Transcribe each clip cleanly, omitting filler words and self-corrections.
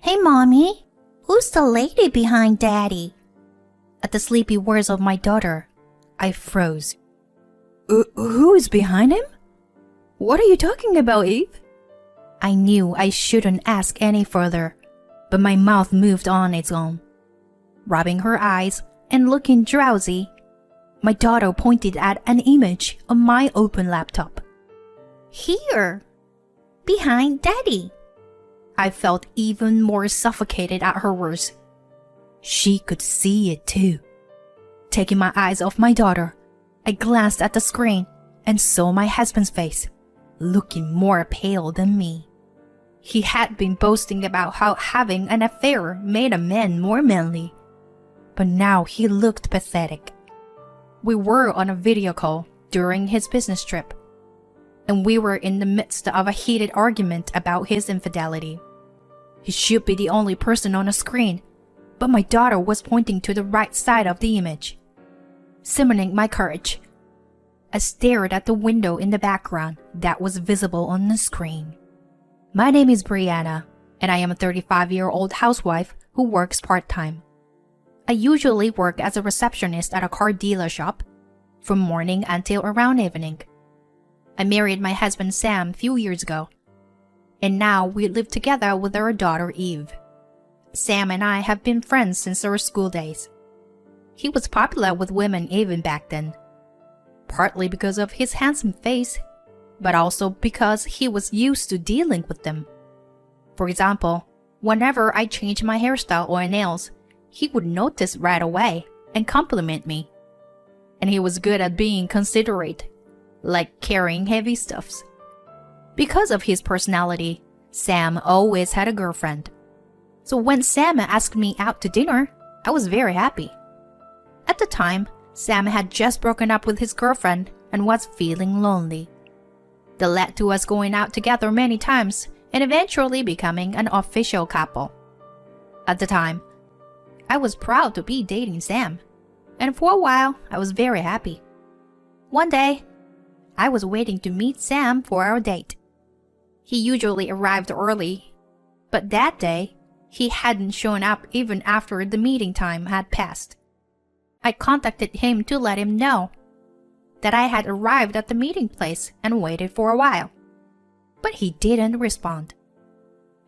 Hey, Mommy, who's the lady behind Daddy? At the sleepy words of my daughter, I froze. Who is behind him? What are you talking about, Eve? I knew I shouldn't ask any further, but my mouth moved on its own. Rubbing her eyes and looking drowsy, my daughter pointed at an image on my open laptop. Here, behind Daddy. I felt even more suffocated at her words. She could see it too. Taking my eyes off my daughter, I glanced at the screen and saw my husband's face, looking more pale than me. He had been boasting about how having an affair made a man more manly, but now he looked pathetic. We were on a video call during his business trip, and we were in the midst of a heated argument about his infidelity. He should be the only person on the screen, but my daughter was pointing to the right side of the image. Summoning my courage, I stared at the window in the background that was visible on the screen. My name is Brianna, and I am a 35-year-old housewife who works part-time. I usually work as a receptionist at a car dealer shop, from morning until around evening. I married my husband Sam a few years ago, and now we live together with our daughter Eve. Sam and I have been friends since our school days. He was popular with women even back then, partly because of his handsome face, but also because he was used to dealing with them. For example, whenever I changed my hairstyle or nails, he would notice right away and compliment me. And he was good at being considerate, like carrying heavy stuffs. Because of his personality, Sam always had a girlfriend. So when Sam asked me out to dinner, I was very happy. At the time, Sam had just broken up with his girlfriend and was feeling lonely. That led to us going out together many times and eventually becoming an official couple. At the time, I was proud to be dating Sam, and for a while I was very happy. One day, I was waiting to meet Sam for our date. He usually arrived early, but that day, he hadn't shown up even after the meeting time had passed. I contacted him to let him know that I had arrived at the meeting place and waited for a while, but he didn't respond.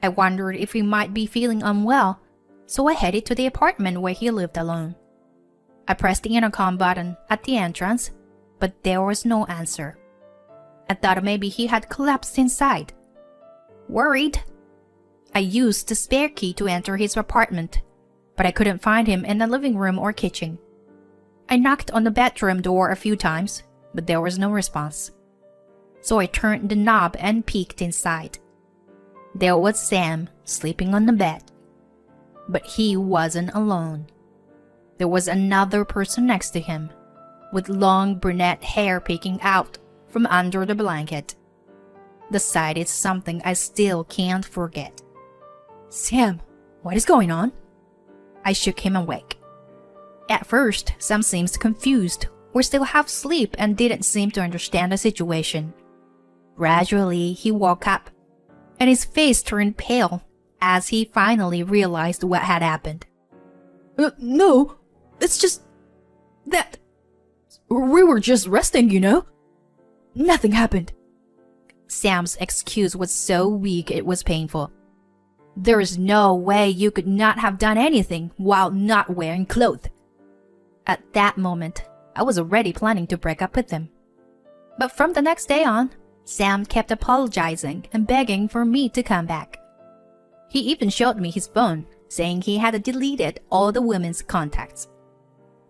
I wondered if he might be feeling unwell, so I headed to the apartment where he lived alone. I pressed the intercom button at the entrance, but there was no answer. I thought maybe he had collapsed inside. Worried, I used the spare key to enter his apartment, but I couldn't find him in the living room or kitchen. I knocked on the bedroom door a few times, but there was no response. So I turned the knob and peeked inside. There was Sam sleeping on the bed. But he wasn't alone. There was another person next to him, with long brunette hair peeking out from under the blanket. The sight is something I still can't forget. Sam, what is going on? I shook him awake. At first, Sam seemed confused or still half asleep and didn't seem to understand the situation. Gradually, he woke up, and his face turned pale as he finally realized what had happened. No, it's just that we were just resting, you know? Nothing happened. Sam's excuse was so weak it was painful. There is no way you could not have done anything while not wearing clothes. At that moment, I was already planning to break up with him. But from the next day on, Sam kept apologizing and begging for me to come back. He even showed me his phone, saying he had deleted all the women's contacts.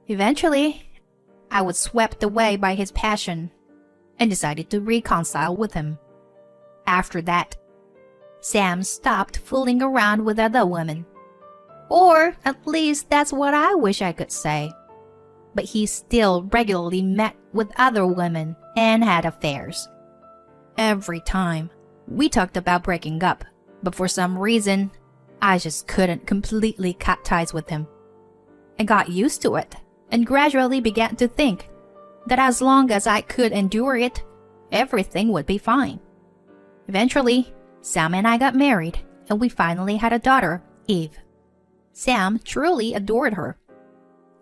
Eventually, I was swept away by his passion and decided to reconcile with him. After that, Sam stopped fooling around with other women. Or at least that's what I wish I could say. But he still regularly met with other women and had affairs. Every time, we talked about breaking up, but for some reason, I just couldn't completely cut ties with him. I got used to it and gradually began to think that as long as I could endure it, everything would be fine. Eventually, Sam and I got married, and we finally had a daughter Eve. Sam truly adored her.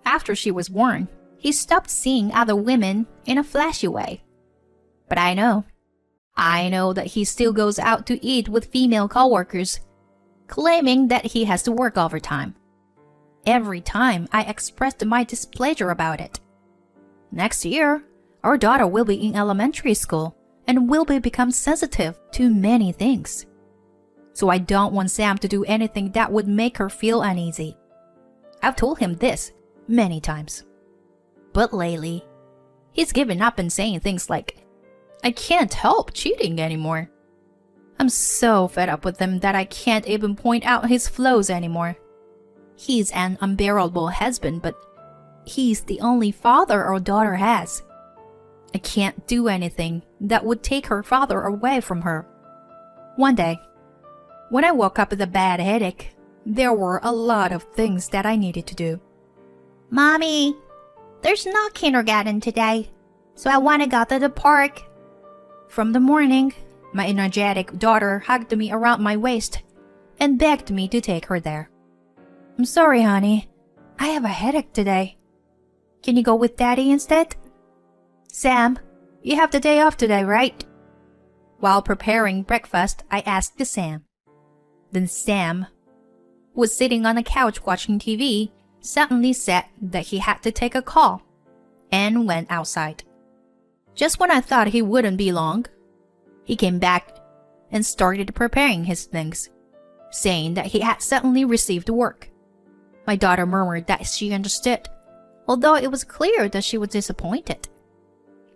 After she was born, he stopped seeing other women in a flashy way. But I know that he still goes out to eat with female coworkers, claiming that he has to work overtime. Every time I expressed my displeasure about it. Next year, our daughter will be in elementary school and will become sensitive to many things. So I don't want Sam to do anything that would make her feel uneasy. I've told him this many times. But lately, he's given up and saying things like, I can't help cheating anymore. I'm so fed up with him that I can't even point out his flaws anymore. He's an unbearable husband, but he's the only father our daughter has. I can't do anything that would take her father away from her. One day, when I woke up with a bad headache, there were a lot of things that I needed to do. Mommy, there's no kindergarten today, so I want to go to the park. From the morning, my energetic daughter hugged me around my waist and begged me to take her there. I'm sorry, honey. I have a headache today. Can you go with Daddy instead? Sam, you have the day off today, right? While preparing breakfast, I asked Sam. Then Sam, who was sitting on the couch watching TV, suddenly said that he had to take a call and went outside. Just when I thought he wouldn't be long, he came back and started preparing his things, saying that he had suddenly received work. My daughter murmured that she understood, although it was clear that she was disappointed.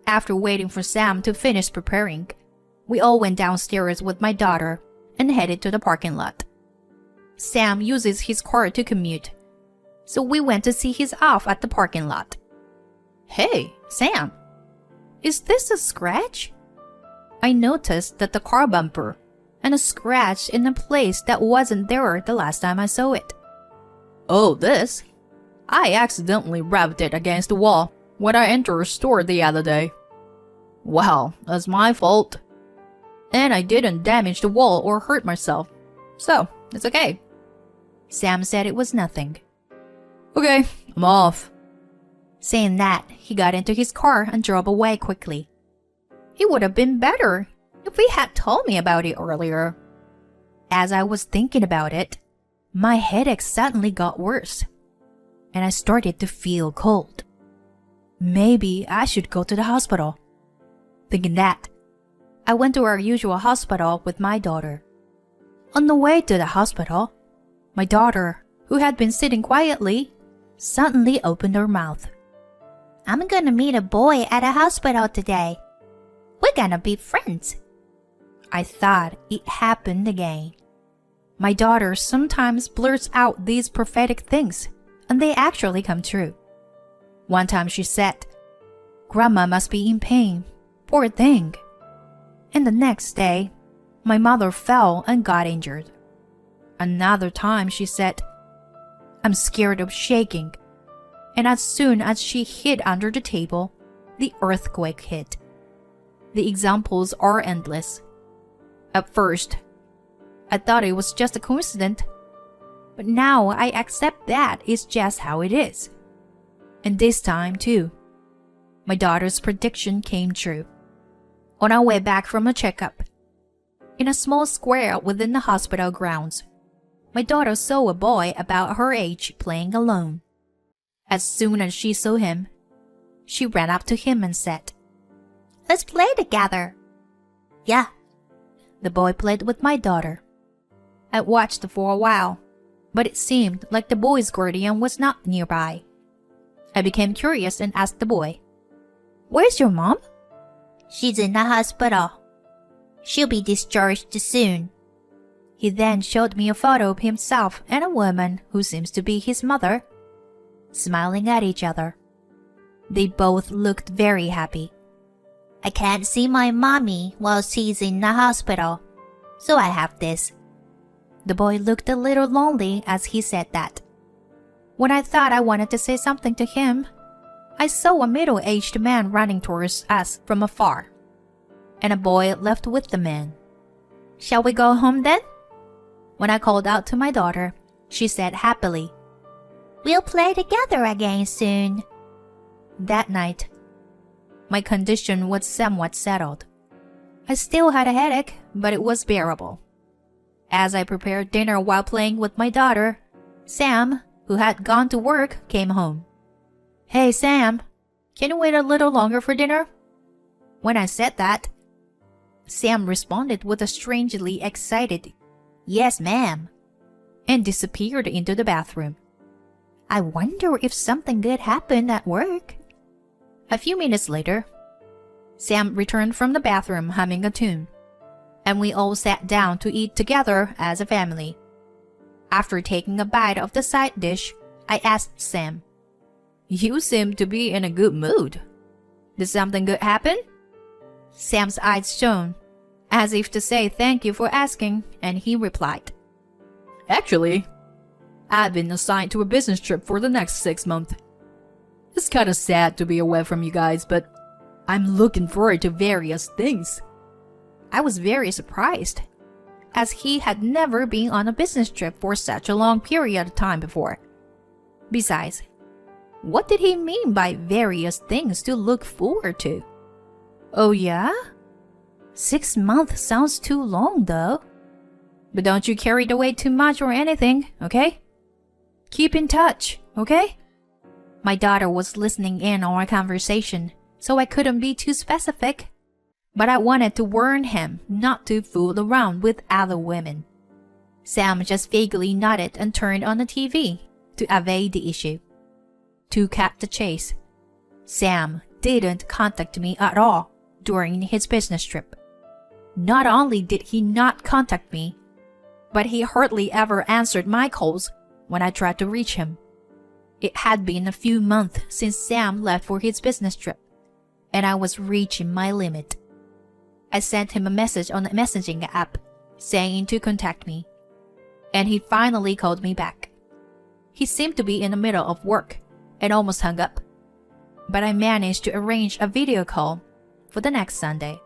After waiting for Sam to finish preparing, we all went downstairs with my daughter and headed to the parking lot. Sam uses his car to commute, so we went to see his off at the parking lot. Hey, Sam, is this a scratch? I noticed that the car bumper and a scratch in a place that wasn't there the last time I saw it. Oh, this? I accidentally rubbed it against the wall when I entered a store the other day. Well, that's my fault. And I didn't damage the wall or hurt myself, so it's okay. Sam said it was nothing. Okay, I'm off. Saying that, he got into his car and drove away quickly. It would have been better if he had told me about it earlier. As I was thinking about it, my headache suddenly got worse, and I started to feel cold. Maybe I should go to the hospital. Thinking that, I went to our usual hospital with my daughter. On the way to the hospital, my daughter, who had been sitting quietly, suddenly opened her mouth. I'm gonna meet a boy at a hospital today. We're gonna be friends. I thought it happened again. My daughter sometimes blurts out these prophetic things, and they actually come true. One time she said, Grandma must be in pain, poor thing. And the next day, my mother fell and got injured. Another time she said, I'm scared of shaking. And as soon as she hid under the table, the earthquake hit. The examples are endless. At first, I thought it was just a coincidence, but now I accept that it's just how it is. And this time, too, my daughter's prediction came true. On our way back from a checkup, in a small square within the hospital grounds, my daughter saw a boy about her age playing alone. As soon as she saw him, she ran up to him and said, Let's play together. Yeah. The boy played with my daughter. I watched for a while, but it seemed like the boy's guardian was not nearby. I became curious and asked the boy, Where's your mom? She's in the hospital. She'll be discharged soon. He then showed me a photo of himself and a woman who seems to be his mother, smiling at each other. They both looked very happy. I can't see my mommy while she's in the hospital, so I have this. The boy looked a little lonely as he said that. When I thought I wanted to say something to him, I saw a middle-aged man running towards us from afar, and a boy left with the man. Shall we go home then? When I called out to my daughter, she said happily. We'll play together again soon. That night, my condition was somewhat settled. I still had a headache, but it was bearable. As I prepared dinner while playing with my daughter, Sam, who had gone to work, came home. "Hey, Sam, can you wait a little longer for dinner?" When I said that, Sam responded with a strangely excited, "Yes, ma'am," and disappeared into the bathroom. I wonder if something good happened at work. A few minutes later, Sam returned from the bathroom humming a tune, and we all sat down to eat together as a family. After taking a bite of the side dish, I asked Sam, "You seem to be in a good mood. Did something good happen?" Sam's eyes shone, as if to say thank you for asking, and he replied, Actually, I've been assigned to a business trip for the next 6 months. It's kinda sad to be away from you guys, but I'm looking forward to various things. I was very surprised, as he had never been on a business trip for such a long period of time before. Besides, what did he mean by various things to look forward to? Oh yeah? 6 months sounds too long though. But don't you carry it away too much or anything, okay? Keep in touch, okay? My daughter was listening in on our conversation, so I couldn't be too specific. But I wanted to warn him not to fool around with other women. Sam just vaguely nodded and turned on the TV to evade the issue. To cut the chase, Sam didn't contact me at all during his business trip. Not only did he not contact me, but he hardly ever answered my calls when I tried to reach him. It had been a few months since Sam left for his business trip, and I was reaching my limit. I sent him a message on the messaging app saying to contact me, and he finally called me back. He seemed to be in the middle of work and almost hung up, but I managed to arrange a video call for the next Sunday.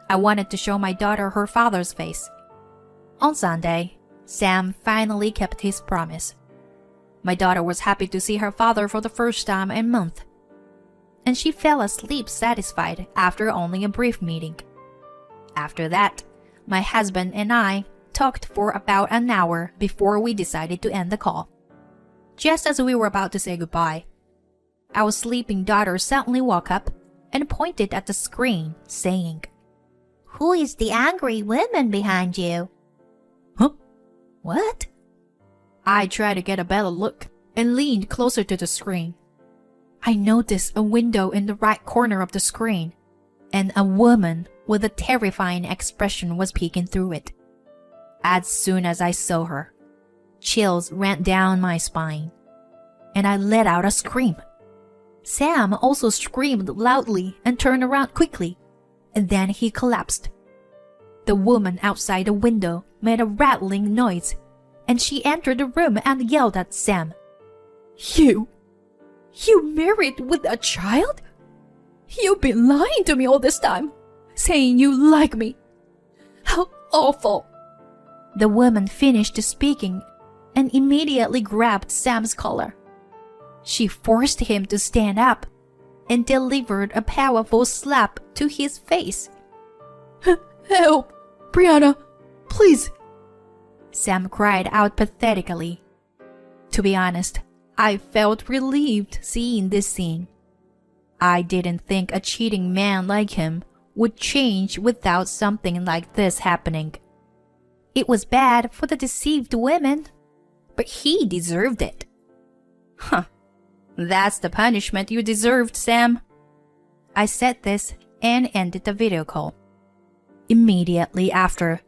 I wanted to show my daughter her father's face. On Sunday, Sam finally kept his promise. My daughter was happy to see her father for the first time in months, and she fell asleep satisfied after only a brief meeting. After that, my husband and I talked for about an hour before we decided to end the call. Just as we were about to say goodbye, our sleeping daughter suddenly woke up and pointed at the screen, saying, Who is the angry woman behind you? Huh? What? I tried to get a better look and leaned closer to the screen. I noticed a window in the right corner of the screen, and a woman with a terrifying expression was peeking through it. As soon as I saw her, chills ran down my spine, and I let out a scream. Sam also screamed loudly and turned around quickly, and then he collapsed. The woman outside the window made a rattling noise, and she entered the room and yelled at Sam. You married with a child? You've been lying to me all this time, saying you like me. How awful. The woman finished speaking and immediately grabbed Sam's collar. She forced him to stand up and delivered a powerful slap to his face. Help, Brianna, please. Sam cried out pathetically. To be honest, I felt relieved seeing this scene. I didn't think a cheating man like him would change without something like this happening. It was bad for the deceived women, but he deserved it. Huh. That's the punishment you deserved, Sam. I said this and ended the video call. Immediately after,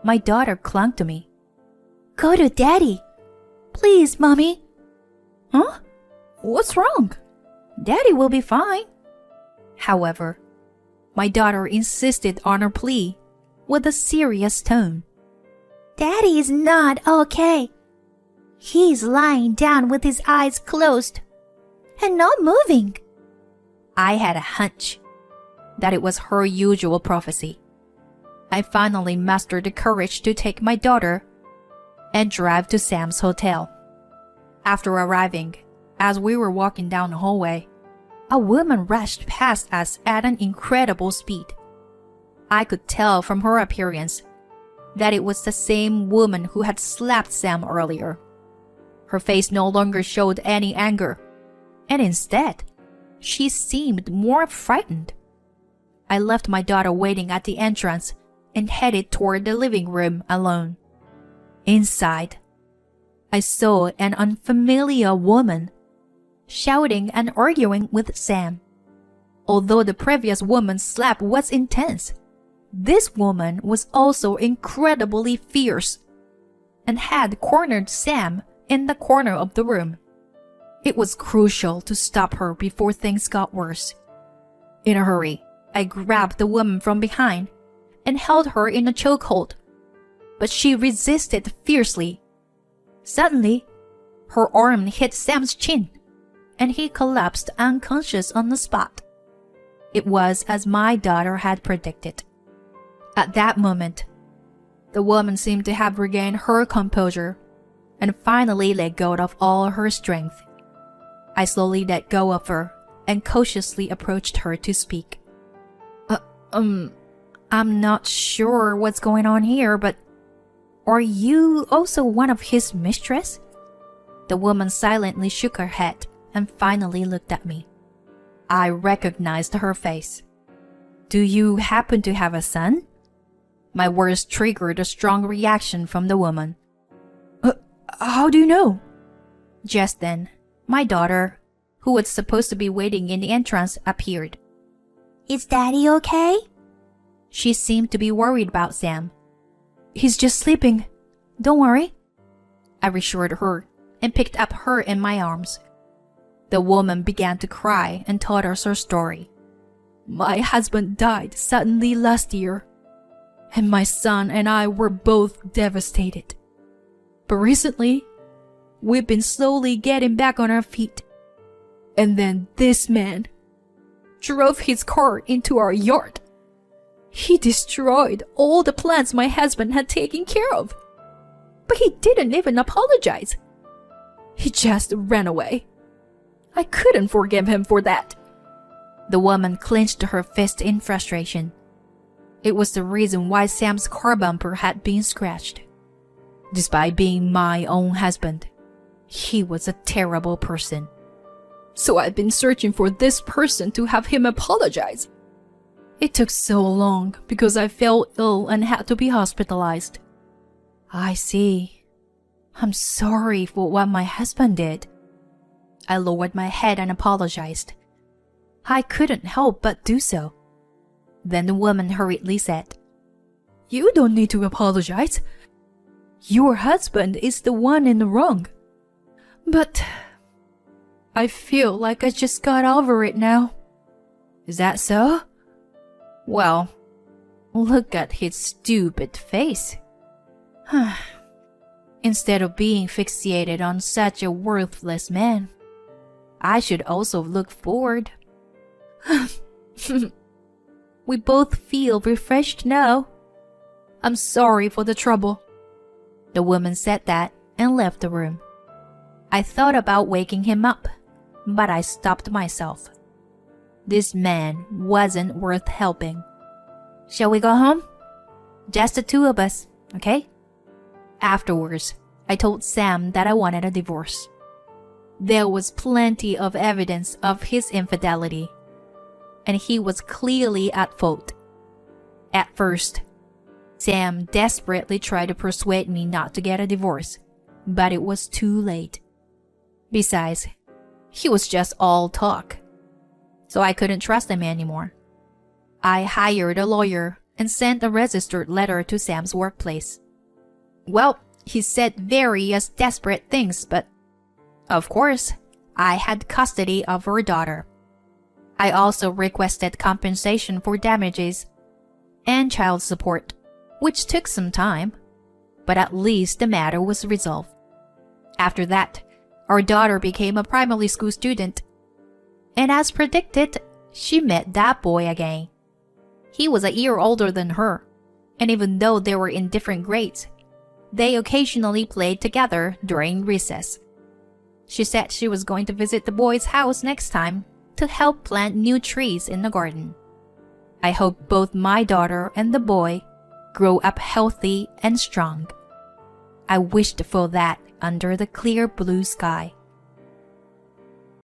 my daughter clung to me. Go to Daddy. Please, Mommy. Huh? What's wrong? Daddy will be fine. However, my daughter insisted on her plea with a serious tone. Daddy is not okay. He's lying down with his eyes closed and not moving. I had a hunch that it was her usual prophecy. I finally mustered the courage to take my daughter and drive to Sam's hotel. After arriving, as we were walking down the hallway, a woman rushed past us at an incredible speed. I could tell from her appearance that it was the same woman who had slapped Sam earlier. Her face no longer showed any anger, and instead, she seemed more frightened. I left my daughter waiting at the entrance and headed toward the living room alone. Inside, I saw an unfamiliar woman shouting and arguing with Sam. Although the previous woman's slap was intense, this woman was also incredibly fierce and had cornered Sam in the corner of the room. It was crucial to stop her before things got worse. In a hurry, I grabbed the woman from behind and held her in a chokehold, but she resisted fiercely. Suddenly, her arm hit Sam's chin, and he collapsed unconscious on the spot. It was as my daughter had predicted. At that moment, the woman seemed to have regained her composure and finally let go of all her strength. I slowly let go of her and cautiously approached her to speak. I'm not sure what's going on here, but are you also one of his mistress? The woman silently shook her head and finally looked at me. I recognized her face. Do you happen to have a son? My words triggered a strong reaction from the woman. How do you know? Just then, my daughter, who was supposed to be waiting in the entrance, appeared. Is Daddy okay? She seemed to be worried about Sam. He's just sleeping. Don't worry. I reassured her and picked up her in my arms. The woman began to cry and told us her story. My husband died suddenly last year, and my son and I were both devastated. But recently, we've been slowly getting back on our feet. And then this man drove his car into our yard. He destroyed all the plants my husband had taken care of. But he didn't even apologize. He just ran away. I couldn't forgive him for that. The woman clenched her fist in frustration. It was the reason why Sam's car bumper had been scratched. Despite being my own husband, he was a terrible person. So I've been searching for this person to have him apologize. It took so long because I fell ill and had to be hospitalized. I see. I'm sorry for what my husband did. I lowered my head and apologized. I couldn't help but do so. Then the woman hurriedly said, You don't need to apologize. Your husband is the one in the wrong. But I feel like I just got over it now. Is that so? Well, look at his stupid face. Instead of being fixated on such a worthless man, I should also look forward. We both feel refreshed now. I'm sorry for the trouble. The woman said that and left the room. I thought about waking him up, but I stopped myself. This man wasn't worth helping. Shall we go home? Just the two of us, okay? Afterwards, I told Sam that I wanted a divorce. There was plenty of evidence of his infidelity, and he was clearly at fault. At first, Sam desperately tried to persuade me not to get a divorce, but it was too late. Besides, he was just all talk, so I couldn't trust him anymore. I hired a lawyer and sent a registered letter to Sam's workplace. Well, he said various desperate things, but of course, I had custody of her daughter. I also requested compensation for damages and child support, which took some time, but at least the matter was resolved. After that, our daughter became a primary school student, and as predicted, she met that boy again. He was a year older than her, and even though they were in different grades, They occasionally played together during recess. She said she was going to visit the boys' house next time to help plant new trees in the garden. I hope both my daughter and the boy grow up healthy and strong. I wished for that under the clear blue sky.